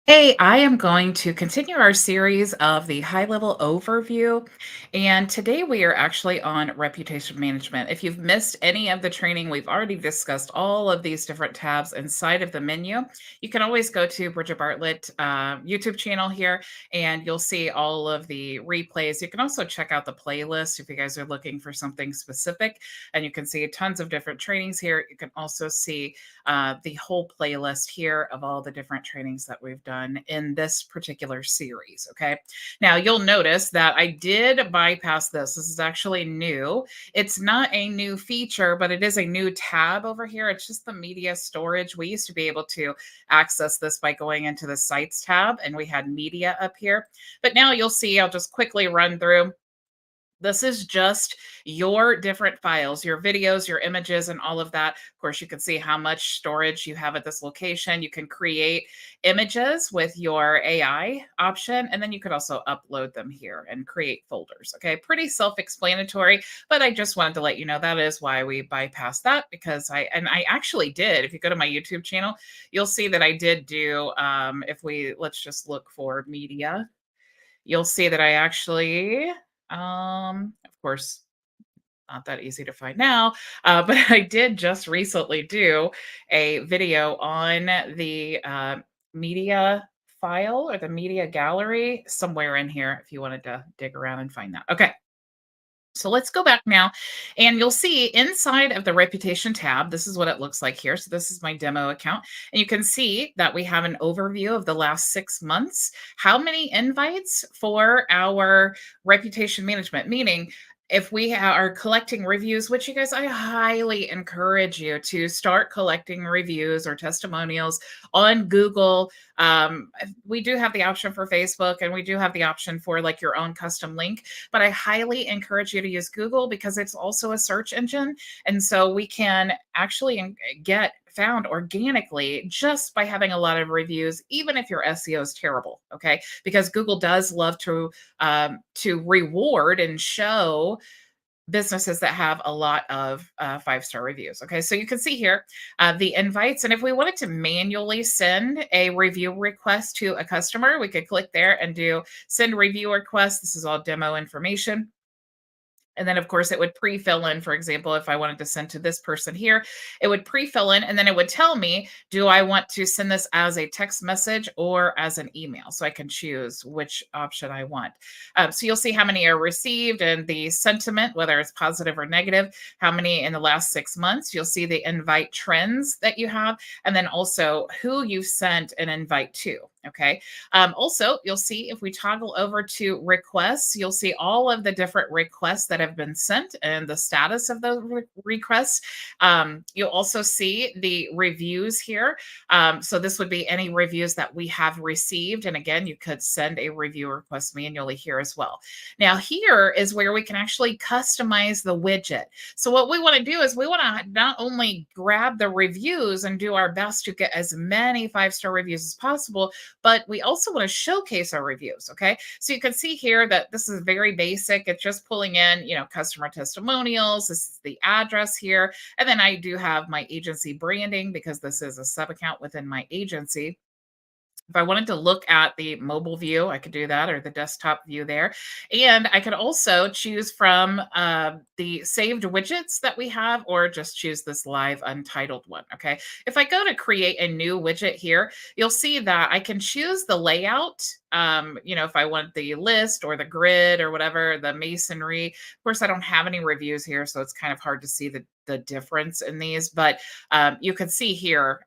Hey, I am going to continue our series of the high level overview. And today we are actually on reputation management. If you've missed any of the training, we've already discussed all of these different tabs inside of the menu. You can always go to Bridget Bartlett YouTube channel here and you'll see all of the replays. You can also check out the playlist if you guys are looking for something specific. And you can see tons of different trainings here. You can also see the whole playlist here of all the different trainings that we've done in this particular series. Okay. Now you'll notice that I did bypass this. This is actually new. It's not a new feature, but it is a new tab over here. It's just the media storage. We used to be able to access this by going into the sites tab, and we had media up here. But now you'll see, I'll just quickly run through. This is just your different files, your videos, your images, and all of that. Of course, you can see how much storage you have at this location. You can create images with your AI option, and then you could also upload them here and create folders. Okay, pretty self explanatory, but I just wanted to let you know that is why we bypassed that because I actually did. If you go to my YouTube channel, you'll see that I did do, if we let's just look for media, you'll see that I actually of course, not that easy to find now, but I did just recently do a video on the media file or the media gallery somewhere in here if you wanted to dig around and find that. Okay. So let's go back now and you'll see inside of the reputation tab, this is what it looks like here. So this is my demo account and you can see that we have an overview of the last 6 months, how many invites for our reputation management, meaning if we are collecting reviews, which you guys, I highly encourage you to start collecting reviews or testimonials on Google. We do have the option for Facebook and we do have the option for like your own custom link, but I highly encourage you to use Google because it's also a search engine. And so we can actually get found organically just by having a lot of reviews, even if your SEO is terrible. Okay. Because Google does love to reward and show businesses that have a lot of 5-star reviews. Okay, so you can see here the invites. And if we wanted to manually send a review request to a customer, we could click there and do send review request. This is all demo information. And then, of course, it would pre-fill in, for example, if I wanted to send to this person here, it would pre-fill in and then it would tell me, do I want to send this as a text message or as an email? So I can choose which option I want. So you'll see how many are received and the sentiment, whether it's positive or negative, how many in the last 6 months. You'll see the invite trends that you have, and then also who you've sent an invite to. Okay. Also, you'll see if we toggle over to requests, you'll see all of the different requests that have been sent and the status of those requests. You'll also see the reviews here. So this would be any reviews that we have received. And again, you could send a review request manually here as well. Now, here is where we can actually customize the widget. So what we want to do is we want to not only grab the reviews and do our best to get as many 5-star reviews as possible, but we also want to showcase our reviews. Okay. So you can see here that this is very basic. It's just pulling in, customer testimonials. This is the address here. And then I do have my agency branding because this is a sub account within my agency. If I wanted to look at the mobile view, I could do that, or the desktop view there. And I could also choose from the saved widgets that we have, or just choose this live untitled one. Okay. If I go to create a new widget here, you'll see that I can choose the layout. If I want the list or the grid or whatever, the masonry. Of course, I don't have any reviews here, so it's kind of hard to see the difference in these, but you can see here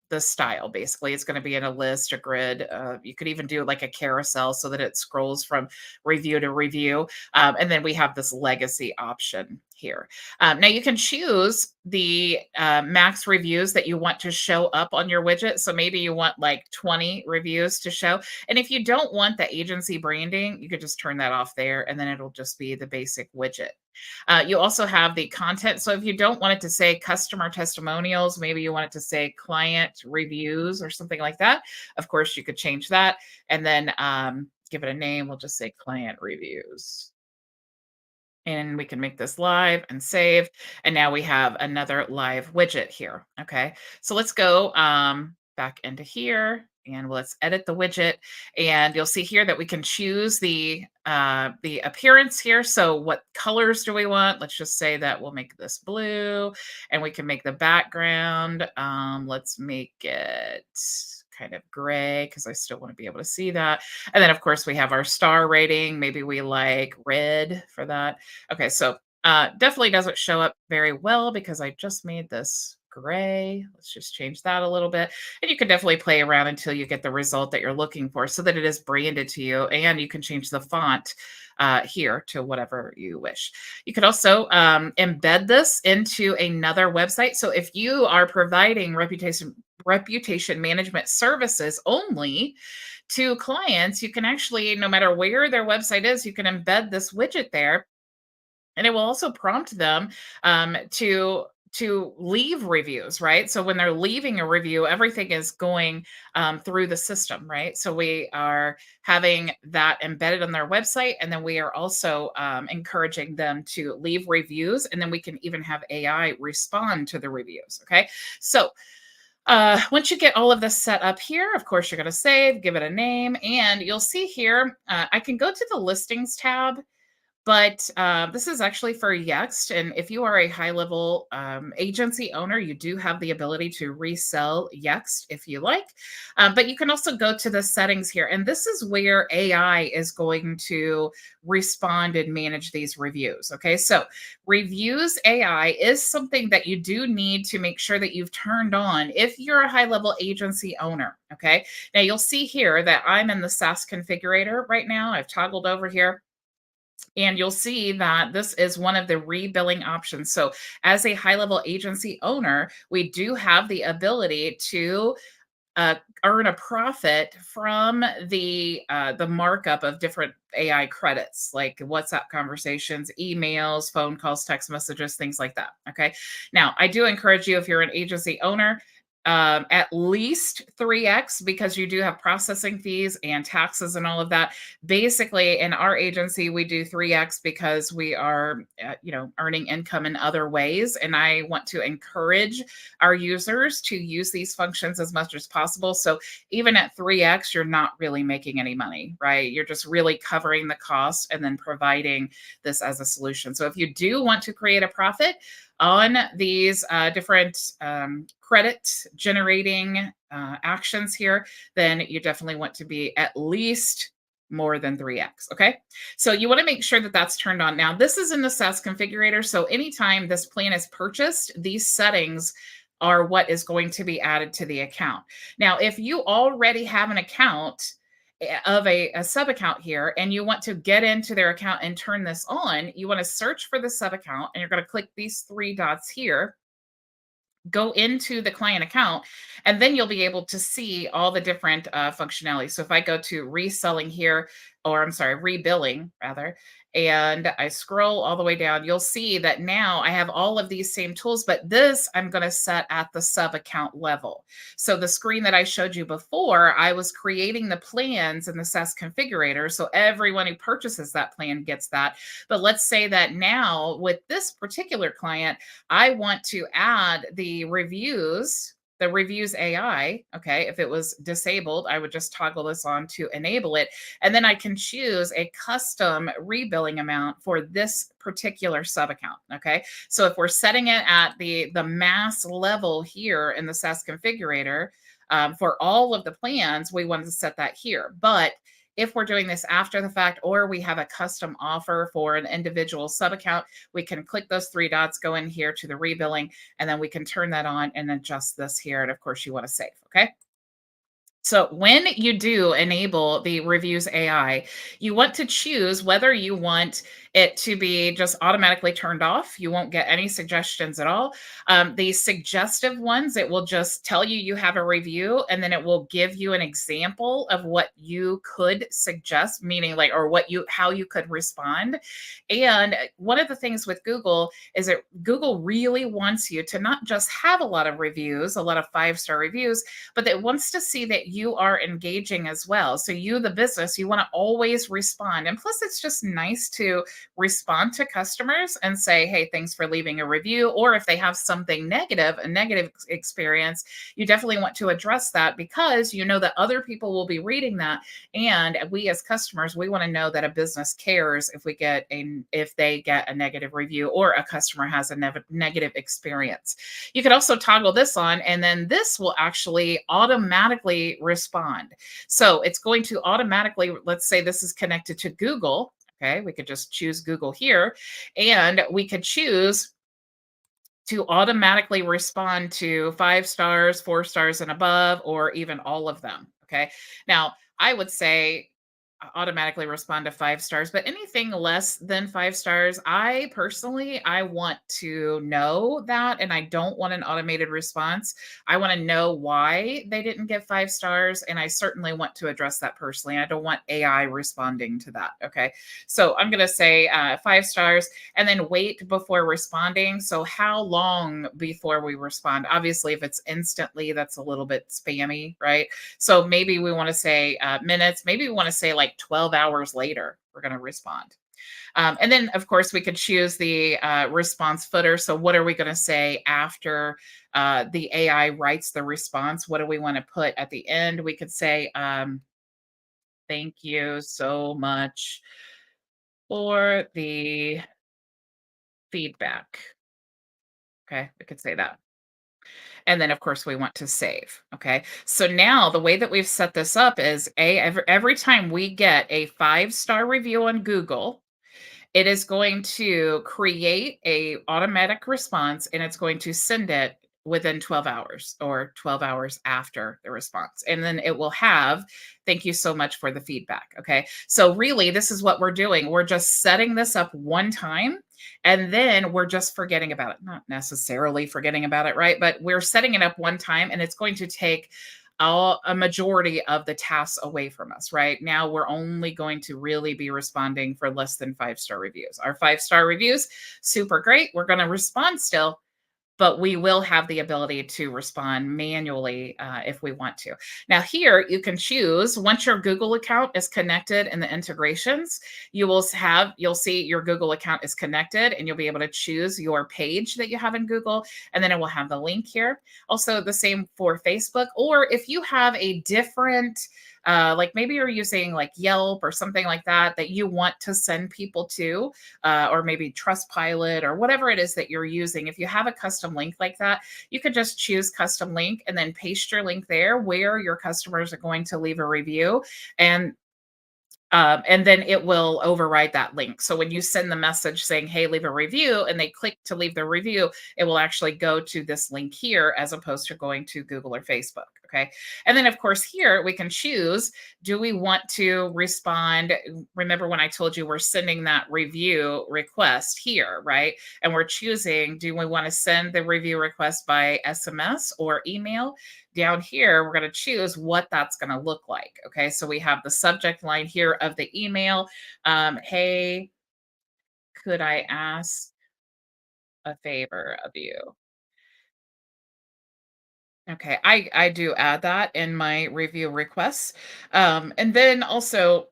the style. Basically, it's going to be in a list, a grid. You could even do like a carousel so that it scrolls from review to review. And then we have this legacy option here. Now you can choose the max reviews that you want to show up on your widget. So maybe you want like 20 reviews to show. And if you don't want the agency branding, you could just turn that off there and then it'll just be the basic widget. You also have the content. So if you don't want it to say customer testimonials, maybe you want it to say client reviews or something like that. Of course, you could change that and then give it a name. We'll just say client reviews. And we can make this live and save. And now we have another live widget here. Okay. So let's go back into here And let's edit the widget. And you'll see here that we can choose the appearance here. So what colors do we want? Let's just say that we'll make this blue, and we can make the background. Let's make it kind of gray because I still want to be able to see that. And then of course we have our star rating. Maybe we like red for that. Okay, so definitely doesn't show up very well because I just made this gray. Let's just change that a little bit. And you can definitely play around until you get the result that you're looking for so that it is branded to you. And you can change the font here to whatever you wish. You could also embed this into another website. So if you are providing reputation management services only to clients, you can actually, no matter where their website is, you can embed this widget there, and it will also prompt them to leave reviews, right? So when they're leaving a review, everything is going through the system, right? So we are having that embedded on their website, and then we are also encouraging them to leave reviews, and then we can even have AI respond to the reviews. Okay, so once you get all of this set up here, of course, you're going to save, give it a name, and you'll see here, I can go to the listings tab, but this is actually for Yext. And if you are a high-level agency owner, you do have the ability to resell Yext if you like. But you can also go to the settings here. And this is where AI is going to respond and manage these reviews. Okay, so reviews AI is something that you do need to make sure that you've turned on if you're a high-level agency owner. Okay, now you'll see here that I'm in the SaaS configurator right now. I've toggled over here. And you'll see that this is one of the rebilling options. So, as a high-level agency owner, we do have the ability to earn a profit from the markup of different AI credits, like WhatsApp conversations, emails, phone calls, text messages, things like that. Okay. Now, I do encourage you, if you're an agency owner, at least 3x, because you do have processing fees and taxes and all of that. Basically, in our agency, we do 3x because we are, earning income in other ways, and I want to encourage our users to use these functions as much as possible. So even at 3x, you're not really making any money, right? You're just really covering the cost and then providing this as a solution. So if you do want to create a profit on these different credit generating actions here, then you definitely want to be at least more than 3x. Okay. So you want to make sure that that's turned on. Now, this is in the SaaS configurator. So anytime this plan is purchased, these settings are what is going to be added to the account. Now, if you already have an account of a sub account here, and you want to get into their account and turn this on, you want to search for the sub account, and you're going to click these three dots here, go into the client account, and then you'll be able to see all the different functionality. So if I go to reselling here, or I'm sorry, rebilling rather, and I scroll all the way down, you'll see that now I have all of these same tools, but this I'm going to set at the sub account level. So the screen that I showed you before, I was creating the plans in the SaaS configurator. So everyone who purchases that plan gets that. But let's say that now with this particular client, I want to add the reviews AI. Okay. If it was disabled, I would just toggle this on to enable it. And then I can choose a custom rebilling amount for this particular sub account. Okay. So if we're setting it at the mass level here in the SaaS configurator, for all of the plans, we want to set that here. But if we're doing this after the fact, or we have a custom offer for an individual sub account, we can click those three dots, go in here to the rebilling, and then we can turn that on and adjust this here. And of course, you want to save. Okay. So when you do enable the reviews AI, you want to choose whether you want it to be just automatically turned off. You won't get any suggestions at all. The suggestive ones, it will just tell you you have a review, and then it will give you an example of what you could suggest, meaning like, or how you could respond. And one of the things with Google is that Google really wants you to not just have a lot of reviews, a lot of 5-star reviews, but it wants to see that you are engaging as well. So you, the business, you want to always respond. And plus, it's just nice to respond to customers and say, hey, thanks for leaving a review. Or if they have something negative, a negative experience, you definitely want to address that because you know that other people will be reading that. And we as customers, we want to know that a business cares if they get a negative review or a customer has a negative experience. You could also toggle this on, and then this will actually automatically respond. So it's going to automatically, let's say this is connected to Google. Okay, we could just choose Google here, and we could choose to automatically respond to 5 stars, 4 stars and above, or even all of them. Okay. Now, I would say automatically respond to 5 stars, but anything less than 5 stars, I personally, I want to know that, and I don't want an automated response. I want to know why they didn't get 5 stars, and I certainly want to address that personally. I don't want AI responding to that. Okay. So I'm going to say 5 stars and then wait before responding. So how long before we respond? Obviously, if it's instantly, that's a little bit spammy, right? So maybe we want to say minutes. Maybe we want to say like 12 hours later, we're going to respond. And then, of course, we could choose the response footer. So, what are we going to say after the AI writes the response? What do we want to put at the end? We could say, thank you so much for the feedback. Okay, we could say that. And then, of course, we want to save. Okay. So now the way that we've set this up is every time we get a 5 star review on Google, it is going to create a automatic response and it's going to send it within 12 hours or 12 hours after the response. And then it will have, thank you so much for the feedback. Okay. So really, this is what we're doing. We're just setting this up one time and then we're just forgetting about it. Not necessarily forgetting about it, right? But we're setting it up one time and it's going to take a majority of the tasks away from us. Right now, we're only going to really be responding for less than 5 star reviews. Our 5 star reviews, super great. We're going to respond still, but we will have the ability to respond manually if we want to. Now, here you can choose once your Google account is connected in the integrations, you'll see your Google account is connected, and you'll be able to choose your page that you have in Google, and then it will have the link here. Also, the same for Facebook, or if you have a different like maybe you're using like Yelp or something like that that you want to send people to, or maybe Trustpilot or whatever it is that you're using. If you have a custom link like that, you could just choose custom link and then paste your link there where your customers are going to leave a review. And then it will override that link. So when you send the message saying, hey, leave a review, and they click to leave the review, it will actually go to this link here as opposed to going to Google or Facebook. Okay. And then, of course, here we can choose, do we want to respond? Remember when I told you we're sending that review request here, right? And we're choosing, do we want to send the review request by SMS or email? Down here, we're going to choose what that's going to look like. Okay, so we have the subject line here of the email. Hey, could I ask a favor of you? Okay, I do add that in my review requests. And then also,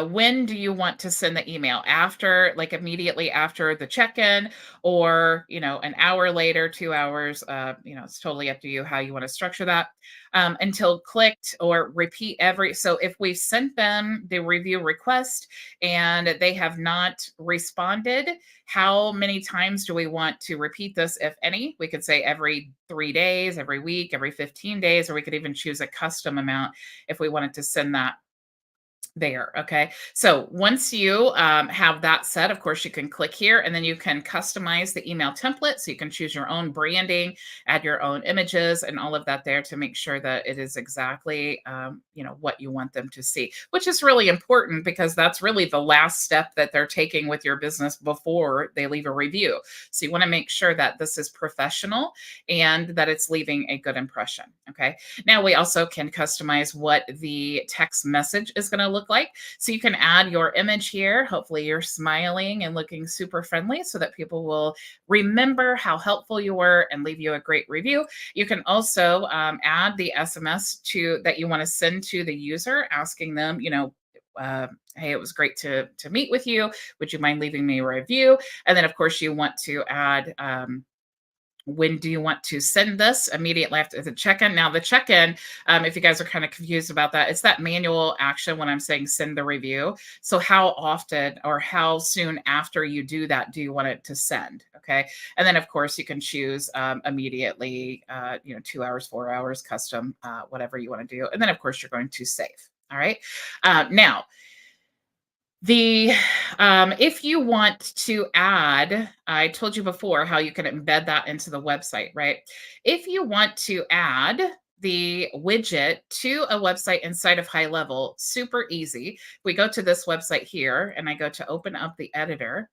when do you want to send the email? After, like immediately after the check-in, or an hour later, 2 hours? It's totally up to you how you want to structure that. Until clicked or repeat every. So if we sent them the review request and they have not responded, how many times do we want to repeat this, if any? We could say every 3 days, every week, every 15 days, or we could even choose a custom amount if we wanted to send that there. Okay. So once you have that set, of course, you can click here and then you can customize the email template. So you can choose your own branding, add your own images and all of that there to make sure that it is exactly, what you want them to see, which is really important because that's really the last step that they're taking with your business before they leave a review. So you want to make sure that this is professional and that it's leaving a good impression. Okay. Now we also can customize what the text message is going to look like. So you can add your image here. Hopefully you're smiling and looking super friendly so that people will remember how helpful you were and leave you a great review. You can also add the SMS that you want to send to the user, asking them, hey, it was great to meet with you. Would you mind leaving me a review? And then, of course, you want to add when do you want to send this immediately after the check-in. Now, the check-in, if you guys are kind of confused about that, it's that manual action when I'm saying send the review. So how often or how soon after you do that do you want it to send? Okay. And then, of course, you can choose immediately, 2 hours, 4 hours, custom, whatever you want to do. And then, of course, you're going to save. All right. Now, the if you want to add, I told you before how you can embed that into the website, right? If you want to add the widget to a website inside of HighLevel, super easy. We go to this website here and I go to open up the editor.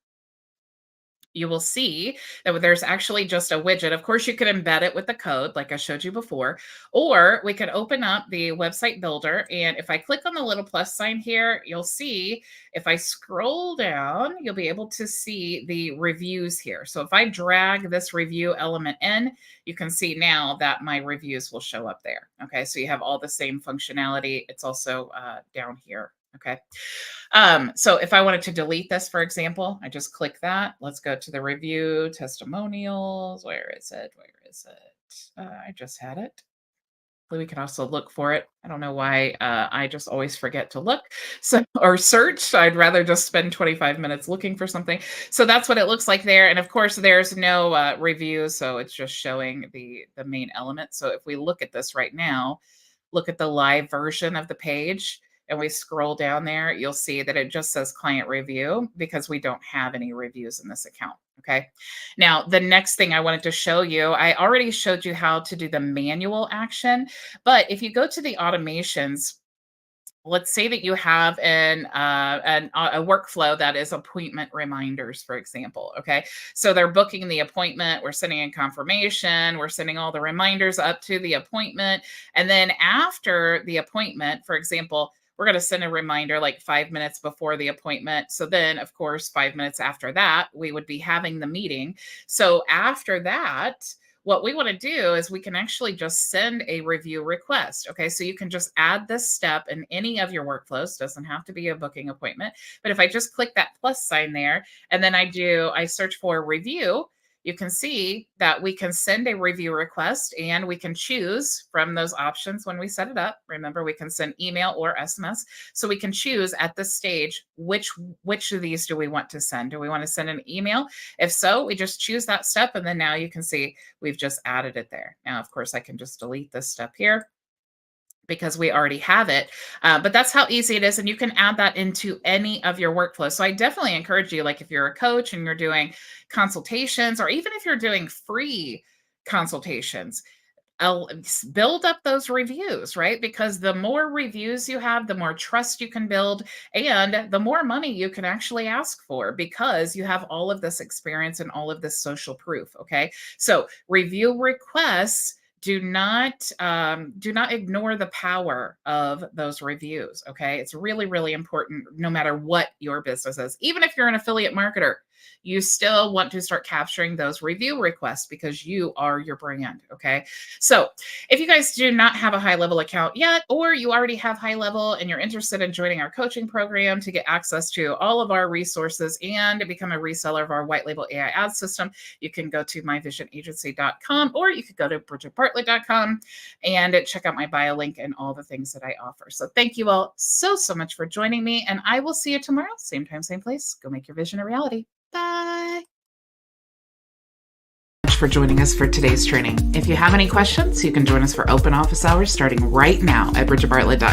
You will see that there's actually just a widget. Of course, you could embed it with the code like I showed you before, or we could open up the website builder. And if I click on the little plus sign here, you'll see if I scroll down, you'll be able to see the reviews here. So if I drag this review element in, you can see now that my reviews will show up there. Okay, so you have all the same functionality. It's also down here. Okay. So if I wanted to delete this, for example, I just click that. Let's go to the review testimonials. Where is it? Where is it? I just had it. We can also look for it. I don't know why I just always forget to look. So or search. I'd rather just spend 25 minutes looking for something. So that's what it looks like there. And of course, there's no reviews, so it's just showing the main element. So if we look at this right now, look at the live version of the page and we scroll down there, you'll see that it just says client review because we don't have any reviews in this account. Okay. Now, the next thing I wanted to show you, I already showed you how to do the manual action, but if you go to the automations, let's say that you have a workflow that is appointment reminders, for example. Okay. So they're booking the appointment. We're sending in confirmation. We're sending all the reminders up to the appointment. And then after the appointment, for example, we're going to send a reminder like 5 minutes before the appointment. So then, of course, 5 minutes after that, we would be having the meeting. So after that, what we want to do is we can actually just send a review request. Okay, so you can just add this step in any of your workflows. Doesn't have to be a booking appointment. But if I just click that plus sign there, and then I search for review, you can see that we can send a review request and we can choose from those options when we set it up. Remember, we can send email or SMS. So we can choose at this stage, which of these do we want to send? Do we want to send an email? If so, we just choose that step. And then now you can see we've just added it there. Now, of course, I can just delete this step here because we already have it. But that's how easy it is. And you can add that into any of your workflows. So I definitely encourage you, like if you're a coach and you're doing consultations, or even if you're doing free consultations, build up those reviews, right? Because the more reviews you have, the more trust you can build and the more money you can actually ask for because you have all of this experience and all of this social proof. Okay. So review requests, do not ignore the power of those reviews. Okay. It's really, really important no matter what your business is. Even if you're an affiliate marketer, you still want to start capturing those review requests because you are your brand. Okay. So if you guys do not have a HighLevel account yet, or you already have HighLevel and you're interested in joining our coaching program to get access to all of our resources and to become a reseller of our white label AI ad system, you can go to myvisionagency.com or you could go to bridgetbartlett.com and check out my bio link and all the things that I offer. So thank you all so much for joining me, and I will see you tomorrow, same time, same place. Go make your vision a reality. Bye. For joining us for today's training. If you have any questions, you can join us for open office hours starting right now at bridgetbartlett.com.